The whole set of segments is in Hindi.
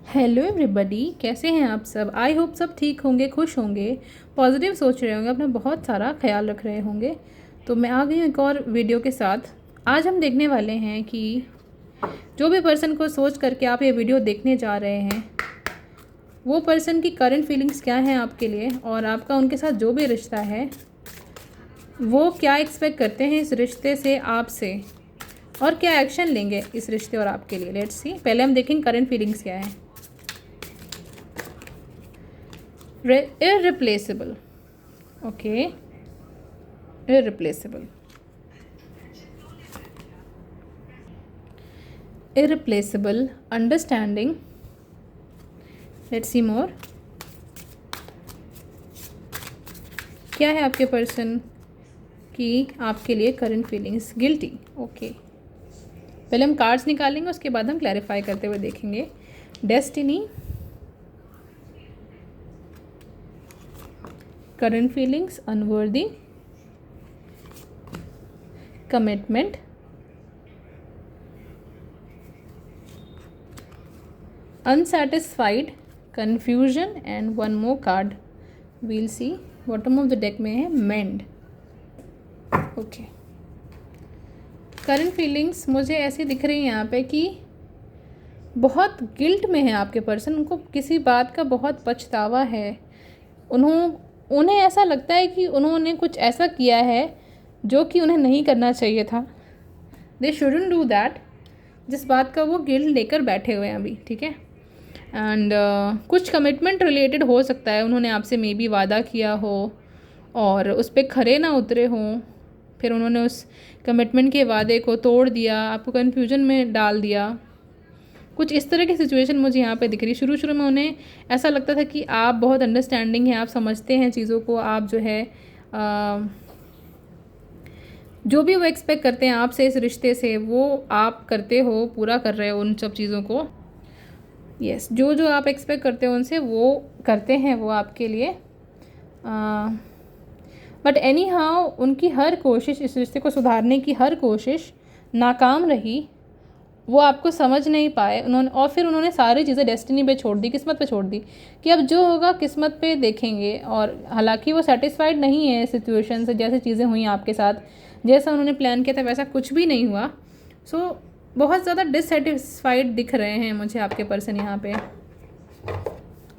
हेलो एवरीबॉडी, कैसे हैं आप सब। आई होप सब ठीक होंगे, खुश होंगे, पॉजिटिव सोच रहे होंगे, अपना बहुत सारा ख्याल रख रहे होंगे। तो मैं आ गई हूँ एक और वीडियो के साथ। आज हम देखने वाले हैं कि जो भी पर्सन को सोच करके आप ये वीडियो देखने जा रहे हैं, वो पर्सन की करंट फीलिंग्स क्या हैं आपके लिए, और आपका उनके साथ जो भी रिश्ता है वो क्या एक्सपेक्ट करते हैं इस रिश्ते से आपसे, और क्या एक्शन लेंगे इस रिश्ते और आपके लिए। Let's see. पहले हम देखेंगे करंट फीलिंग्स क्या है। Irreplaceable. Okay. Irreplaceable. Irreplaceable. Understanding. Let's see more. क्या है आपके पर्सन की आपके लिए करंट फीलिंग्स। गिल्टी। ओके, पहले हम कार्ड्स निकालेंगे, उसके बाद हम क्लैरिफाई करते हुए देखेंगे। Destiny, current feelings, unworthy, commitment, unsatisfied, confusion, and one more card we'll see bottom of the deck में है mend. Okay, current feelings मुझे ऐसी दिख रही है यहाँ पे कि बहुत गिल्ट में है आपके पर्सन। उनको किसी बात का बहुत पछतावा है। उन्हें ऐसा लगता है कि उन्होंने कुछ ऐसा किया है जो कि उन्हें नहीं करना चाहिए था। दे शुडंट डू दैट, जिस बात का वो गिल्ट लेकर बैठे हुए हैं अभी। ठीक है। एंड कुछ कमिटमेंट रिलेटेड हो सकता है। उन्होंने आपसे मे बी वादा किया हो और उस पर खरे ना उतरे हों, फिर उन्होंने उस कमिटमेंट के वादे को तोड़ दिया, आपको कन्फ्यूजन में डाल दिया। कुछ इस तरह की सिचुएशन मुझे यहाँ पे दिख रही। शुरू में उन्हें ऐसा लगता था कि आप बहुत अंडरस्टैंडिंग हैं, आप समझते हैं चीज़ों को, आप जो है जो भी वो एक्सपेक्ट करते हैं आपसे इस रिश्ते से वो आप करते हो, पूरा कर रहे हो उन सब चीज़ों को। यस, जो आप एक्सपेक्ट करते हो उनसे वो करते हैं वो आपके लिए। बट एनी हाउ उनकी हर कोशिश, इस रिश्ते को सुधारने की हर कोशिश नाकाम रही। वो आपको समझ नहीं पाए फिर उन्होंने सारी चीज़ें डेस्टिनी पे छोड़ दी, किस्मत पे छोड़ दी कि अब जो होगा किस्मत पे देखेंगे। और हालांकि वो सेटिस्फाइड नहीं है सिचुएशन से, जैसे चीज़ें हुई आपके साथ, जैसा उन्होंने प्लान किया था वैसा कुछ भी नहीं हुआ। सो बहुत ज़्यादा डिससेटिस्फाइड दिख रहे हैं मुझे आपके पर्सन यहाँ पे।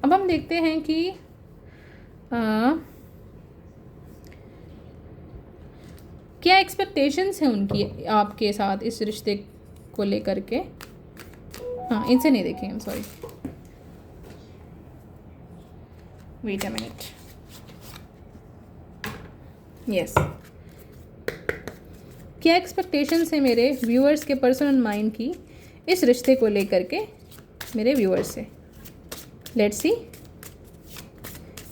अब हम देखते हैं कि क्या एक्सपेक्टेशंस हैं उनकी आपके साथ इस रिश्ते को लेकर के। हाँ, इनसे नहीं देखें, sorry, wait a minute. Yes, क्या एक्सपेक्टेशंस है मेरे व्यूअर्स के पर्सनल माइंड की इस रिश्ते को लेकर के, मेरे व्यूअर्स से। लेट्स सी,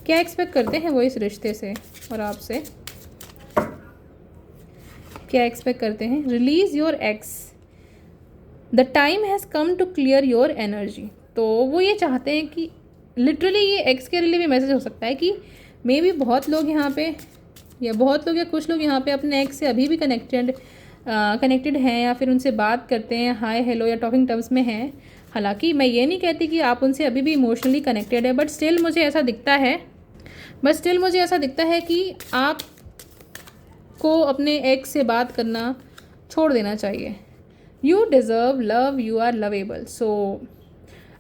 क्या एक्सपेक्ट करते हैं वो इस रिश्ते से और आपसे, क्या एक्सपेक्ट करते हैं। Release your ex, the time has come to clear your energy. तो वो ये चाहते हैं कि लिटरली ये एक्स के लिए भी मैसेज हो सकता है कि मे बी बहुत लोग यहाँ पे, या बहुत लोग या कुछ लोग यहाँ पे अपने एक्स से अभी भी कनेक्टेड हैं, या फिर उनसे बात करते हैं, हाय हेलो या टॉकिंग टर्म्स में हैं। हालांकि मैं ये नहीं कहती कि आप उनसे अभी भी इमोशनली कनेक्टेड है, बट स्टिल मुझे ऐसा दिखता है कि आप को अपने एक्स से बात करना छोड़ देना चाहिए। You deserve love, you are lovable. So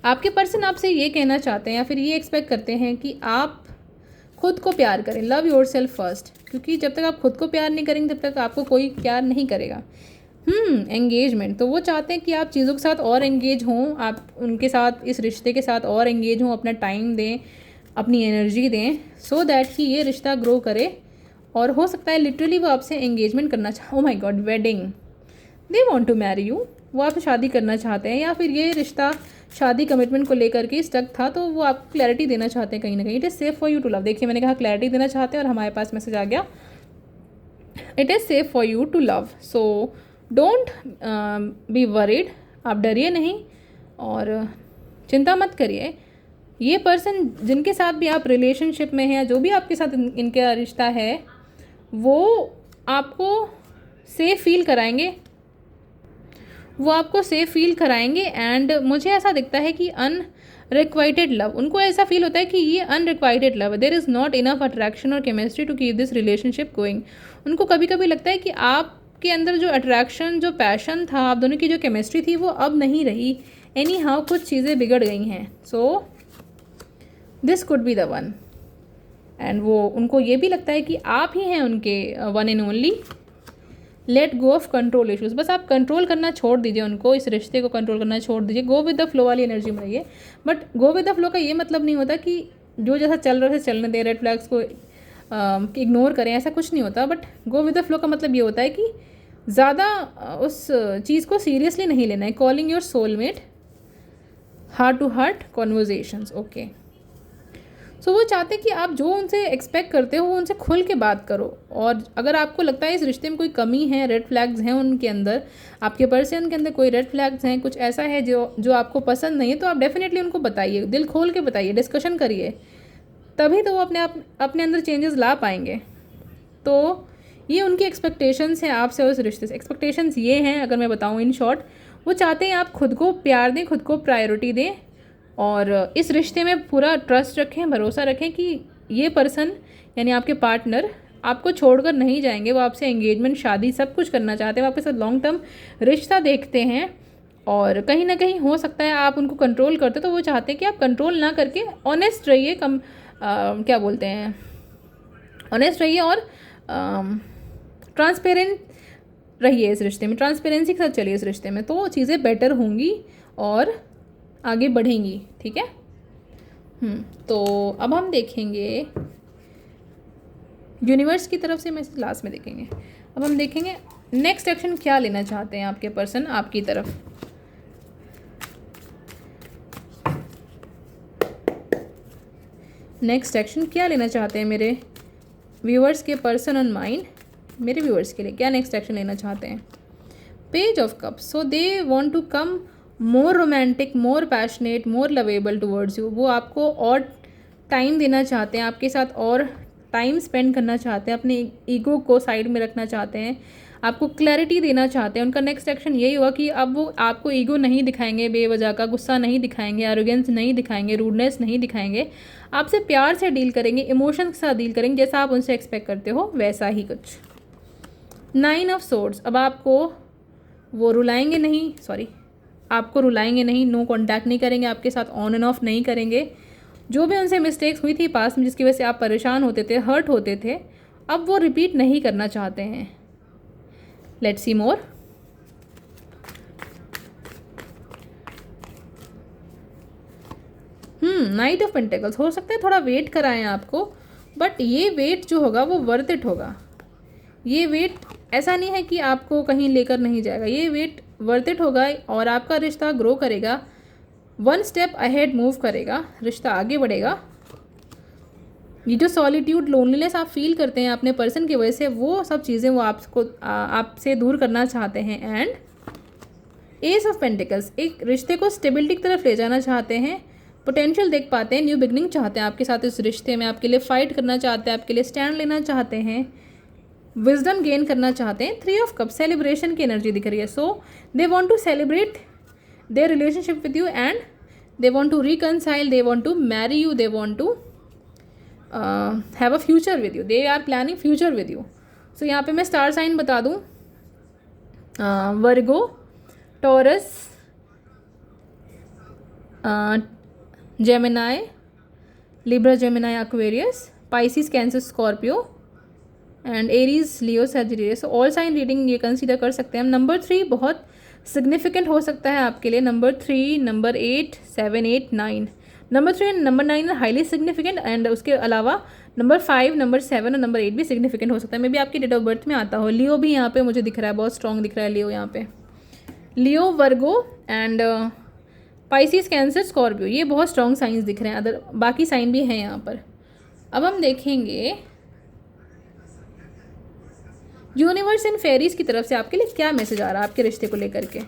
आपके पर्सन आपसे ये कहना चाहते हैं या फिर ये एक्सपेक्ट करते हैं कि आप खुद को प्यार करें। लव योर सेल्फ फर्स्ट, क्योंकि जब तक आप खुद को प्यार नहीं करेंगे तब तक आपको कोई प्यार नहीं करेगा। एंगेजमेंट, तो वो चाहते हैं कि आप चीज़ों के साथ और एंगेज हों, आप उनके साथ इस रिश्ते के साथ और एंगेज हों, अपना टाइम दें, अपनी एनर्जी दें, सो दैट कि ये रिश्ता ग्रो करे। और हो सकता है लिटरली वो आपसे एंगेजमेंट करना oh my god, wedding, they want to marry you, वो आपसे शादी करना चाहते हैं, या फिर ये रिश्ता शादी कमिटमेंट को लेकर के स्टक था, तो वो आपको क्लैरिटी देना चाहते हैं कहीं ना कहीं। It is safe for you to love. देखिए, मैंने कहा क्लैरिटी देना चाहते हैं और हमारे पास मैसेज आ गया, it is safe for you to love. So don't be worried, आप डरिए नहीं और चिंता मत करिए। ये पर्सन जिनके साथ भी आप रिलेशनशिप में हैं, या जो भी आपके साथ इनका रिश्ता है, वो आपको सेफ फील कराएंगे वो आपको सेफ फील कराएंगे। एंड मुझे ऐसा दिखता है कि अनरिक्वाइटेड लव, उनको ऐसा फील होता है कि ये unrequited love, there is not enough attraction और chemistry to keep this relationship going. उनको कभी कभी लगता है कि आपके अंदर जो अट्रैक्शन, जो पैशन था, आप दोनों की जो केमिस्ट्री थी वो अब नहीं रही। एनी हाउ कुछ चीज़ें बिगड़ गई हैं। So this could be the one. And वो उनको ये भी लगता है कि आप ही हैं उनके one and only. Let go of control issues, बस आप कंट्रोल करना छोड़ दीजिए उनको, इस रिश्ते को कंट्रोल करना छोड़ दीजिए। गो विद द फ्लो वाली एनर्जी में रहिए। But go with the flow का ये मतलब नहीं होता कि जो जैसा चल रहा है चलने दें, रेड फ्लैग्स को इग्नोर करें, ऐसा कुछ नहीं होता। But go with the flow का मतलब ये होता है कि ज़्यादा उस चीज़ को सीरियसली नहीं लेना है। Calling your soulmate, heart to heart conversations. Okay, so वो चाहते हैं कि आप जो उनसे एक्सपेक्ट करते हो वो उनसे खुल के बात करो। और अगर आपको लगता है इस रिश्ते में कोई कमी है, रेड फ्लैग्स हैं उनके अंदर, आपके पर्सन के अंदर कोई रेड फ्लैग्स हैं, कुछ ऐसा है जो आपको पसंद नहीं है, तो आप डेफिनेटली उनको बताइए, दिल खोल के बताइए, डिस्कशन करिए, तभी तो वो अपने अंदर चेंजेस ला पाएंगे। तो ये उनकी एक्सपेक्टेशंस हैं आपसे और उस रिश्ते से। एक्सपेक्टेशंस ये हैं, अगर मैं बताऊँ इन शॉर्ट, वो चाहते हैं आप खुद को प्यार दें, खुद को प्रायोरिटी दें और इस रिश्ते में पूरा ट्रस्ट रखें, भरोसा रखें कि ये पर्सन यानी आपके पार्टनर आपको छोड़कर नहीं जाएंगे। वो आपसे एंगेजमेंट, शादी सब कुछ करना चाहते हैं, वो आपके साथ लॉन्ग टर्म रिश्ता देखते हैं। और कहीं ना कहीं हो सकता है आप उनको कंट्रोल करते, तो वो चाहते हैं कि आप कंट्रोल ना करके ऑनेस्ट रहिए, क्या बोलते हैं, ऑनेस्ट रहिए और ट्रांसपेरेंट रहिए इस रिश्ते में, ट्रांसपेरेंसी के साथ चलिए इस रिश्ते में, तो चीज़ें बेटर होंगी और आगे बढ़ेंगी। ठीक है। तो अब हम देखेंगे यूनिवर्स की तरफ से, मैं लास्ट में देखेंगे। अब हम देखेंगे नेक्स्ट एक्शन क्या लेना चाहते हैं आपके पर्सन आपकी तरफ। नेक्स्ट एक्शन क्या लेना चाहते हैं मेरे व्यूअर्स के पर्सन ऑन माइंड, मेरे व्यूअर्स के लिए क्या नेक्स्ट एक्शन लेना चाहते हैं। Page of cups, so they want to come more romantic, more passionate, more lovable towards you. वो आपको और टाइम देना चाहते हैं, आपके साथ और टाइम स्पेंड करना चाहते हैं, अपने ईगो को साइड में रखना चाहते हैं, आपको क्लैरिटी देना चाहते हैं। उनका नेक्स्ट एक्शन यही हुआ कि अब वो आपको ईगो नहीं दिखाएंगे, बेवजह का गुस्सा नहीं दिखाएंगे, एरोगेंस नहीं दिखाएंगे, रूडनेस नहीं दिखाएंगे, आपसे प्यार से डील करेंगे, इमोशंस के साथ डील करेंगे, जैसा आप उनसे एक्सपेक्ट करते हो वैसा ही कुछ। 9 ऑफ सोर्ड्स, अब आपको वो रुलाएंगे नहीं, आपको रुलाएंगे नहीं, नो कॉन्टैक्ट नहीं करेंगे, आपके साथ ऑन एंड ऑफ नहीं करेंगे। जो भी उनसे मिस्टेक्स हुई थी पास्ट में जिसकी वजह से आप परेशान होते थे, हर्ट होते थे, अब वो रिपीट नहीं करना चाहते हैं। Let's see more. Night of pentacles, हो सकता है थोड़ा वेट कराएं आपको, बट ये वेट जो होगा वो वर्थ इट होगा। ये वेट ऐसा नहीं है कि आपको कहीं लेकर नहीं जाएगा, ये वेट वर्थ इट होगा और आपका रिश्ता ग्रो करेगा, 1 स्टेप अहेड मूव करेगा, रिश्ता आगे बढ़ेगा। ये जो सॉलिट्यूड, लोनलीनेस आप फील करते हैं अपने पर्सन की वजह से, वो सब चीज़ें वो आपसे दूर करना चाहते हैं। एंड एस ऑफ पेंटिकल्स, एक रिश्ते को स्टेबिलिटी की तरफ ले जाना चाहते हैं, पोटेंशियल देख पाते हैं, न्यू बिगनिंग चाहते हैं आपके साथ इस रिश्ते में, आपके लिए फाइट करना चाहते हैं, आपके लिए स्टैंड लेना चाहते हैं, विजडम गेन करना चाहते हैं। 3 ऑफ कप, सेलिब्रेशन की एनर्जी दिख रही है। So they want to celebrate their relationship with you and they want to reconcile, they want to marry you, they want to have a future with you, they are planning future with you. So यहाँ पे मैं स्टार साइन बता दूँ, Virgo, Taurus, Gemini, Libra, Gemini, Aquarius, Pisces, Cancer, Scorpio and Aries, Leo, Sagittarius. All sign reading ये कंसीडर कर सकते हैं हम। नंबर 3 बहुत सिग्निफिकेंट हो सकता है आपके लिए। Number 3, number 8, 7, 8, 9, number 3 and number 9 highly significant. And उसके अलावा नंबर 5, नंबर 7 और नंबर 8 भी सिग्निफिकेंट हो सकता है। मे भी आपकी डेट ऑफ बर्थ में आता हो। लियो भी यहाँ पे मुझे दिख रहा है, बहुत स्ट्रॉन्ग दिख रहा है लियो यहाँ पे। Leo, Virgo and Pisces, Cancer, Scorpio, ये बहुत स्ट्रॉन्ग साइंस दिख रहे हैं। अदर बाकी साइन भी हैं यहाँ पर। अब हम देखेंगे यूनिवर्स एंड फेरीज की तरफ से आपके लिए क्या मैसेज आ रहा है आपके रिश्ते को लेकर के।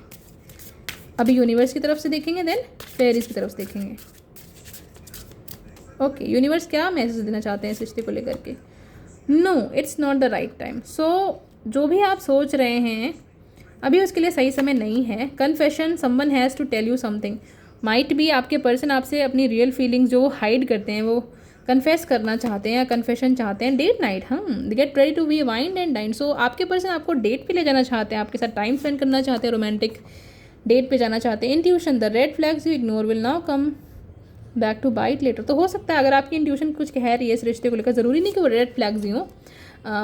अभी यूनिवर्स की तरफ से देखेंगे, देन फेरीज की तरफ से देखेंगे। ओके, यूनिवर्स क्या मैसेज देना चाहते हैं इस रिश्ते को लेकर के। No, it's not the right time. So जो भी आप सोच रहे हैं अभी उसके लिए सही समय नहीं है। Confession, someone has to tell you something, might be आपके पर्सन आपसे अपनी रियल फीलिंग्स जो हाइड करते हैं वो कन्फेस करना चाहते हैं या कन्फेशन चाहते हैं। Date night, get ready to be wined and dine. So आपके पर्सन आपको डेट पे ले जाना चाहते हैं, आपके साथ टाइम स्पेंड करना चाहते हैं, रोमांटिक डेट पे जाना चाहते हैं। Intuition, the red flags you ignore will now come back to bite later. तो हो सकता है अगर आपकी इंट्यूशन कुछ कह रही है इस रिश्ते को लेकर, ज़रूरी नहीं कि वो रेड फ्लैग्स ही हों,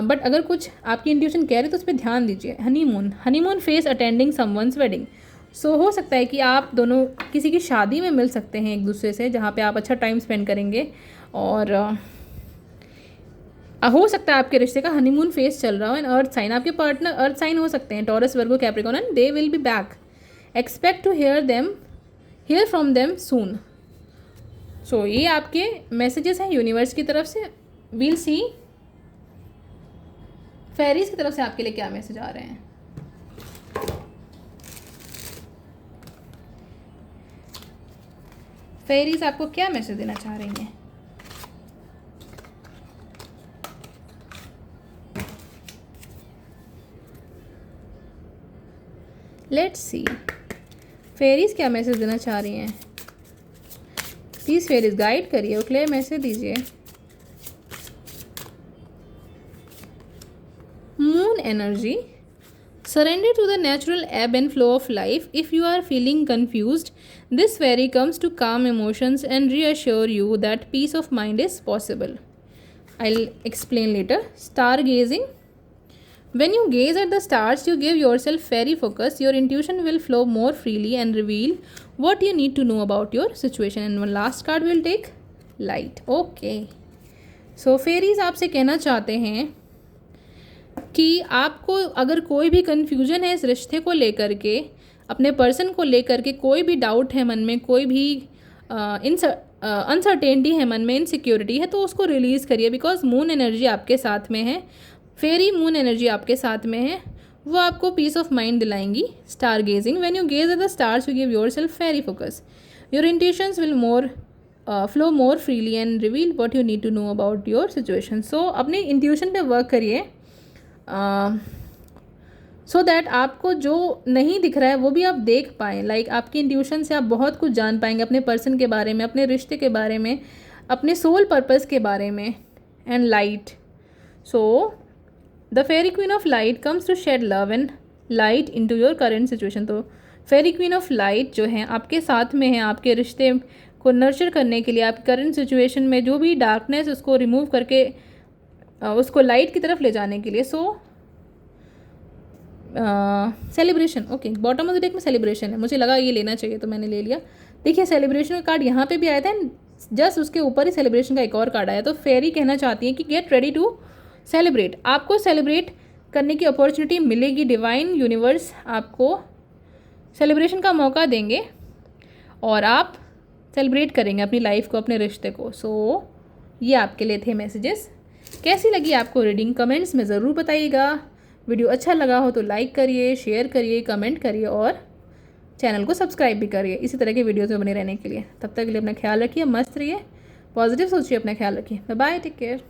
बट अगर कुछ आपकी इंट्यूशन कह रही है तो उस पर ध्यान दीजिए। Honeymoon phase attending someone's wedding. So हो सकता है कि आप दोनों किसी की शादी में मिल सकते हैं एक दूसरे से, जहाँ पे आप अच्छा टाइम स्पेंड करेंगे। और हो सकता है आपके रिश्ते का हनीमून फेस चल रहा हो। एंड अर्थ साइन, आपके पार्टनर अर्थ साइन हो सकते हैं, Taurus, Virgo, Capricorn, and they will be back. Expect to hear from them soon. So ये आपके मैसेजेस हैं यूनिवर्स की तरफ से। वील सी फेरीज की तरफ से आपके लिए क्या मैसेज आ रहे हैं। फेरीज आपको क्या मैसेज देना चाह रही हैं। लेट्स सी फेरीज क्या मैसेज देना चाह रही हैं। प्लीज फेरीज गाइड करिए और क्लियर मैसेज दीजिए। Moon energy, surrender to the natural ebb and flow of life. If you are feeling confused, this fairy comes to calm emotions and reassure you that peace of mind is possible. I'll explain later. Stargazing, when you gaze at the stars, you give yourself fairy focus. Your intuition will flow more freely and reveal what you need to know about your situation. And one last card will take light. Okay, so fairies आपसे कहना चाहते हैं कि आपको अगर कोई भी कन्फ्यूजन है इस रिश्ते को लेकर के, अपने पर्सन को लेकर के कोई भी डाउट है मन में, कोई भी अनसर्टेनिटी है मन में, इनसिक्योरिटी है, तो उसको रिलीज़ करिए। बिकॉज मून एनर्जी आपके साथ में है, फेरी मून एनर्जी आपके साथ में है, वो आपको पीस ऑफ माइंड दिलाएंगी। Star gazing, when you gaze at the stars you give yourself very focus. Your intuitions will flow more freely and reveal what you need to know about your situation. So अपनी इंट्यूशन पे वर्क करिए सो दैट आपको जो नहीं दिख रहा है वो भी आप देख पाएँ। लाइक आपकी इंट्यूशन से आप बहुत कुछ जान पाएंगे अपने पर्सन के बारे में, अपने रिश्ते के बारे में, अपने सोल पर्पस के बारे में। And light, so the fairy queen of light comes to shed love and light into your current situation. तो फेरी क्वीन ऑफ लाइट जो है आपके साथ में है, आपके रिश्ते को नर्चर करने के लिए, आपकी करंट सिचुएशन में जो भी डार्कनेस उसको रिमूव करके उसको लाइट की तरफ ले जाने के लिए। So celebration, okay, bottom of the deck में सेलिब्रेशन है, मुझे लगा ये लेना चाहिए तो मैंने ले लिया। देखिए सेलिब्रेशन का कार्ड यहाँ पे भी आया था, जस्ट उसके ऊपर ही सेलिब्रेशन का एक और कार्ड आया। तो फेरी कहना चाहती है कि गेट रेडी टू सेलिब्रेट। आपको सेलिब्रेट करने की अपॉर्चुनिटी मिलेगी, डिवाइन यूनिवर्स आपको सेलिब्रेशन का मौका देंगे और आप सेलिब्रेट करेंगे अपनी लाइफ को, अपने रिश्ते को। सो ये आपके लिए थे मैसेजेस। कैसी लगी आपको रीडिंग कमेंट्स में ज़रूर बताइएगा। वीडियो अच्छा लगा हो तो लाइक करिए, शेयर करिए, कमेंट करिए और चैनल को सब्सक्राइब भी करिए इसी तरह के वीडियोज़ में बने रहने के लिए। तब तक के लिए अपना ख्याल रखिए, मस्त रहिए, पॉजिटिव सोचिए, अपना ख्याल रखिए। Bye bye, take care.